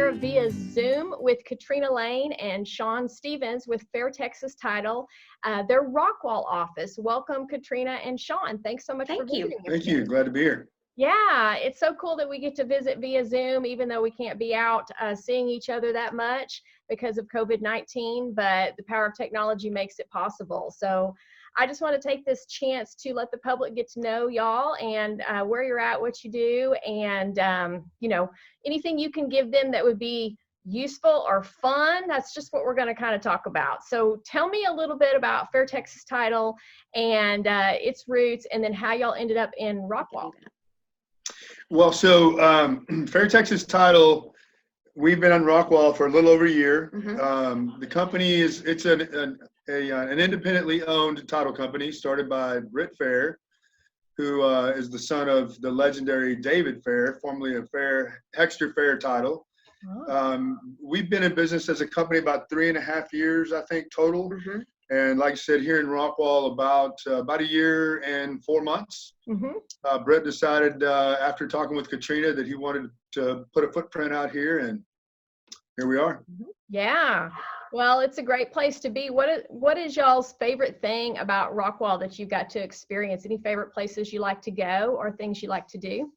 here via Zoom with Katrina Lane and Shawn Stephens with Fair Texas Title, their Rockwall office. Welcome, Katrina and Shawn. Thanks so much for visiting us. Thank you. Glad to be here. Yeah, it's so cool that we get to visit via Zoom, even though we can't be out seeing each other that much because of COVID-19, but the power of technology makes it possible. So I just want to take this chance to let the public get to know y'all and where you're at, what you do, and anything you can give them that would be useful or fun. That's just what we're going to kind of talk about. So tell me a little bit about Fair Texas Title and its roots, and then how y'all ended up in Rockwall. Well, so Fair Texas Title, we've been on Rockwall for a little over a year. The company it's an independently owned title company started by Britt Fair, who is the son of the legendary David Fair, formerly of Hexter Fair Title. We've been in business as a company about 3.5 years, I think, total. And like I said, here in Rockwall, about a year and 4 months. Brett decided after talking with Katrina that he wanted to put a footprint out here, and here we are. Yeah, well, it's a great place to be. What is y'all's favorite thing about Rockwall that you got to experience? Any favorite places you like to go or things you like to do?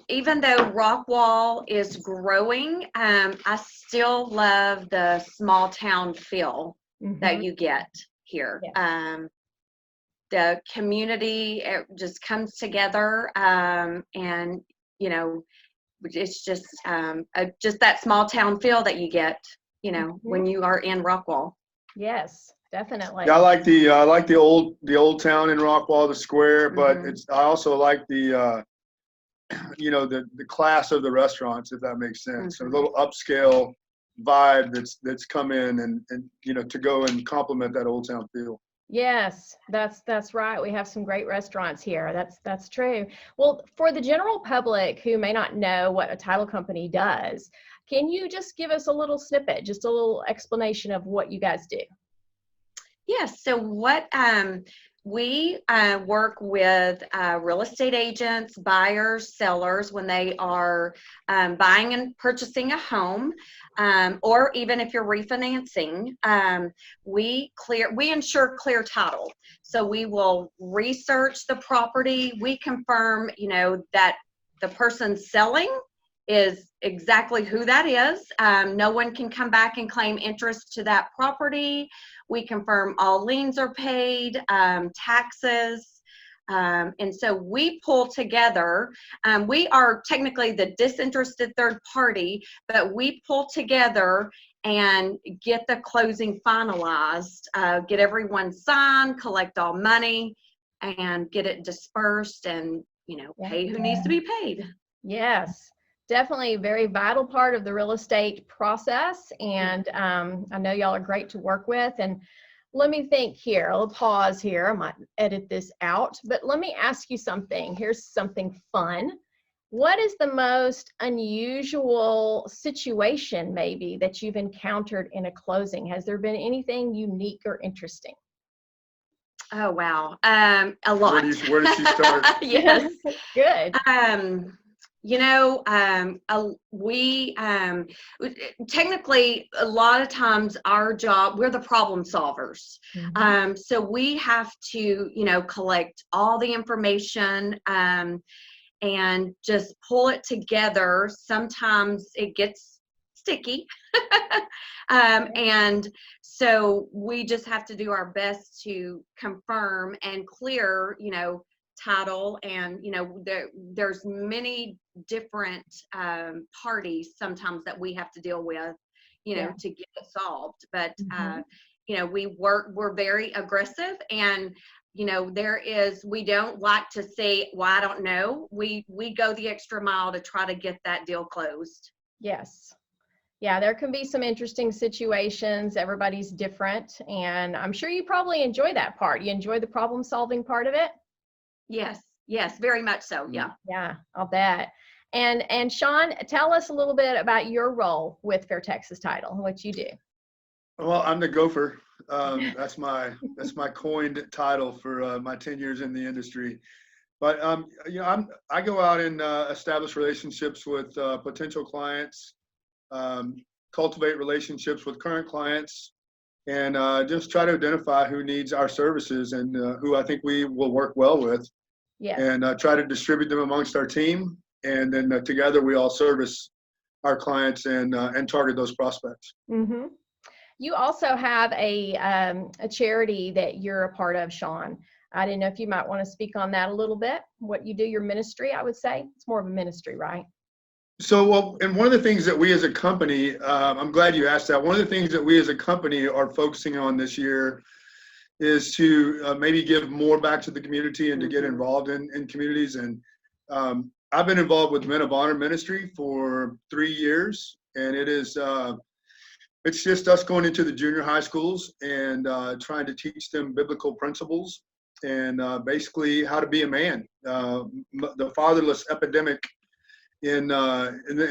Even though Rockwall is growing, I still love the small town feel that you get here. The community, it just comes together, and it's just that small town feel that you get, when you are in Rockwall. Yes. Definitely. Yeah, I like the old town in Rockwall, the square, but I also like the the class of the restaurants, if that makes sense. A little upscale vibe that's come in and to go and complement that old town feel. Yes, that's right. We have some great restaurants here. That's true. Well, for the general public who may not know what a title company does, can you just give us a little snippet, just a little explanation of what you guys do? Yes. So what we work with real estate agents, buyers, sellers when they are buying and purchasing a home, or even if you're refinancing. We ensure clear title. So we will research the property. We confirm, that the person selling is exactly who that is. No one can come back and claim interest to that property. We confirm all liens are paid, taxes. And so we pull together, we are technically the disinterested third party, but we pull together and get the closing finalized, get everyone signed, collect all money, and get it dispersed and, pay who needs to be paid. Yes. Definitely a very vital part of the real estate process. And I know y'all are great to work with. And let me think here, I'll pause here. I might edit this out, but let me ask you something. Here's something fun. What is the most unusual situation maybe that you've encountered in a closing? Has there been anything unique or interesting? Oh, wow. A lot. Where does she start? Yes. Good. We technically a lot of times our job, we're the problem solvers. So we have to, collect all the information and just pull it together. Sometimes it gets sticky. And so we just have to do our best to confirm and clear, title, and there's many different parties sometimes that we have to deal with to get it solved, but we're very aggressive, and we don't like to say, well, I don't know. We go the extra mile to try to get that deal closed. Yes. Yeah, there can be some interesting situations. Everybody's different, and I'm sure you probably enjoy that part. You enjoy the problem solving part of it? Yes, very much so. Yeah, I'll bet. And Shawn, tell us a little bit about your role with Fair Texas Title and what you do. Well, I'm the gopher. That's my coined title for my 10 years in the industry. But I go out and establish relationships with potential clients, cultivate relationships with current clients, and just try to identify who needs our services and who I think we will work well with. Yes. And try to distribute them amongst our team, and then together we all service our clients and target those prospects. Mm-hmm. You also have a charity that you're a part of, Shawn. I didn't know if you might want to speak on that a little bit. What you do, your ministry, I would say it's more of a ministry, right? So, well, and one of the things that we as a company, I'm glad you asked that. One of the things that we as a company are focusing on this year is to maybe give more back to the community and to get involved in communities. And I've been involved with Men of Honor Ministry for 3 years, and it is it's just us going into the junior high schools and trying to teach them biblical principles and basically how to be a man. The fatherless epidemic in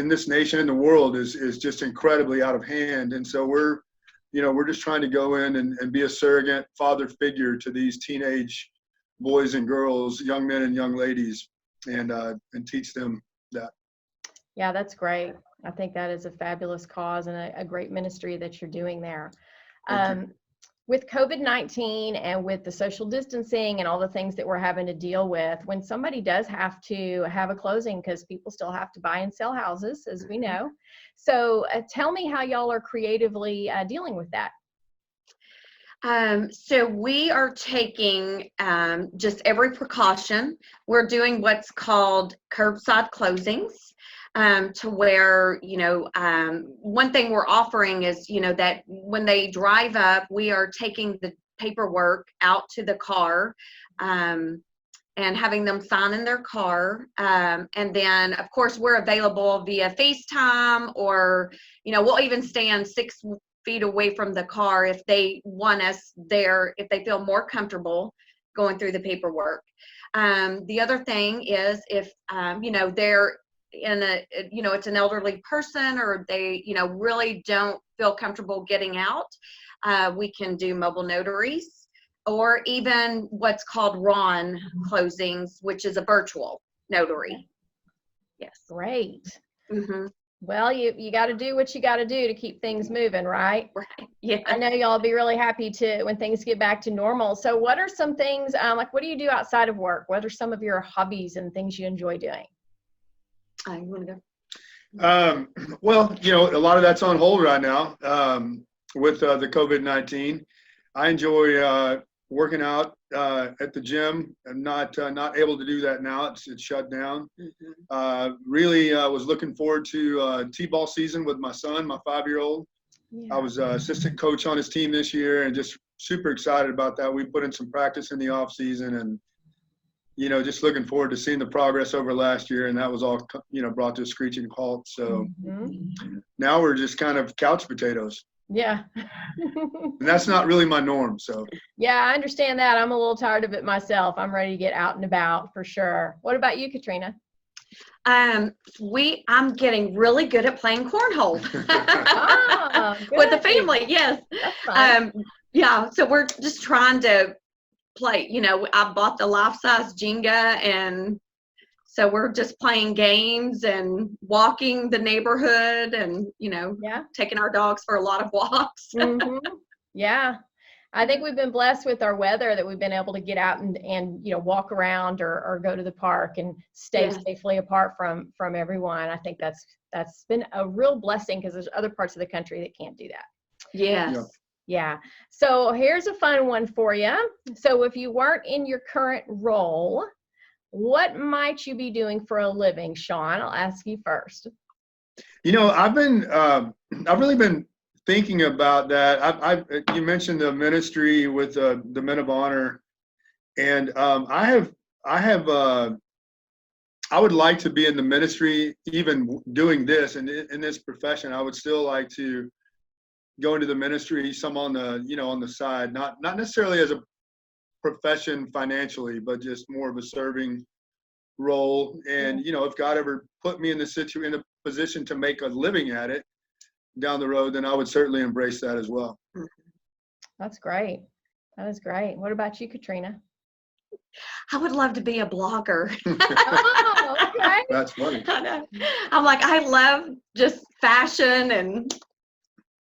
this nation and the world is just incredibly out of hand, and so we're just trying to go in and be a surrogate father figure to these teenage boys and girls, young men and young ladies, and teach them that. Yeah, that's great. I think that is a fabulous cause and a great ministry that you're doing there. With COVID-19 and with the social distancing and all the things that we're having to deal with, when somebody does have to have a closing, because people still have to buy and sell houses, as we know. So tell me how y'all are creatively dealing with that. So we are taking just every precaution. We're doing what's called curbside closings. To where, one thing we're offering is, that when they drive up, we are taking the paperwork out to the car and having them sign in their car. And then, of course, we're available via FaceTime, or, we'll even stand 6 feet away from the car if they want us there, if they feel more comfortable going through the paperwork. The other thing is if, they're it's an elderly person, or they, really don't feel comfortable getting out, we can do mobile notaries, or even what's called RON closings, which is a virtual notary. Yes. Great. Mm-hmm. Well, you got to do what you got to do to keep things moving, right? Right. Yeah. I know y'all be really happy when things get back to normal. So what are some things, like what do you do outside of work? What are some of your hobbies and things you enjoy doing? You want to go? Well, a lot of that's on hold right now with the COVID-19. I enjoy working out at the gym. I'm not able to do that now. It's shut down. Mm-hmm. Really was looking forward to T-ball season with my son, my 5-year-old. Yeah. I was assistant coach on his team this year, and just super excited about that. We put in some practice in the off season, and just looking forward to seeing the progress over last year, and that was all, brought to a screeching halt. So now we're just kind of couch potatoes. Yeah. And that's not really my norm. So yeah, I understand that. I'm a little tired of it myself. I'm ready to get out and about for sure. What about you, Katrina? I'm getting really good at playing cornhole with the family. Yes. Yeah. So we're just trying to play, I bought the life-size Jenga, and so we're just playing games and walking the neighborhood and, taking our dogs for a lot of walks. Mm-hmm. Yeah. I think we've been blessed with our weather that we've been able to get out and walk around or go to the park and stay safely apart from everyone. I think that's been a real blessing, because there's other parts of the country that can't do that. Yes. Yeah. So here's a fun one for you. So if you weren't in your current role, what might you be doing for a living, Shawn? I'll ask you first. I've really been thinking about that. You mentioned the ministry with the Men of Honor, and I would like to be in the ministry, even doing this and in this profession. I would still like to go into the ministry, some on the side, not necessarily as a profession financially, but just more of a serving role. And if God ever put me in a position to make a living at it down the road, then I would certainly embrace that as well. That's great. That is great. What about you, Katrina? I would love to be a blogger. Oh, okay. That's funny. I know. I'm like, I love just fashion and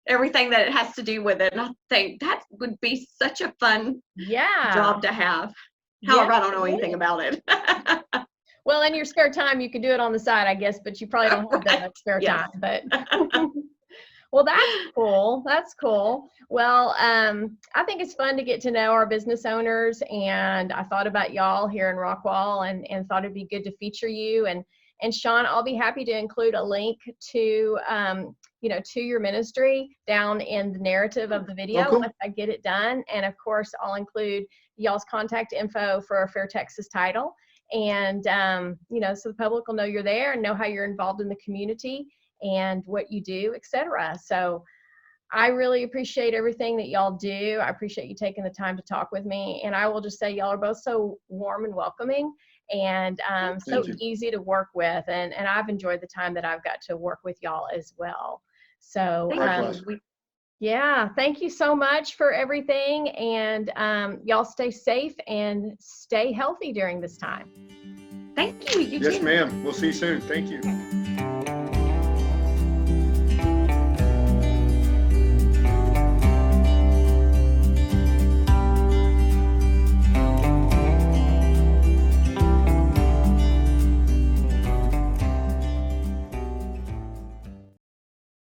everything that it has to do with it. And I think that would be such a fun Yeah. job to have. However, Yeah, I don't know anything about it. Well, in your spare time, you could do it on the side, I guess, but you probably don't have that much spare Yes. time. But well, that's cool. That's cool. Well, I think it's fun to get to know our business owners, and I thought about y'all here in Rockwall, and thought it'd be good to feature you. And Shawn, I'll be happy to include a link to to your ministry down in the narrative of the video cool. once I get it done. And of course, I'll include y'all's contact info for a Fair Texas title. And, so the public will know you're there and know how you're involved in the community and what you do, etc. So I really appreciate everything that y'all do. I appreciate you taking the time to talk with me. And I will just say y'all are both so warm and welcoming and so easy to work with. And I've enjoyed the time that I've got to work with y'all as well. So yeah, thank you so much for everything. And y'all stay safe and stay healthy during this time. Thank you. You Yes, too. ma'am. We'll see you soon. Thank you.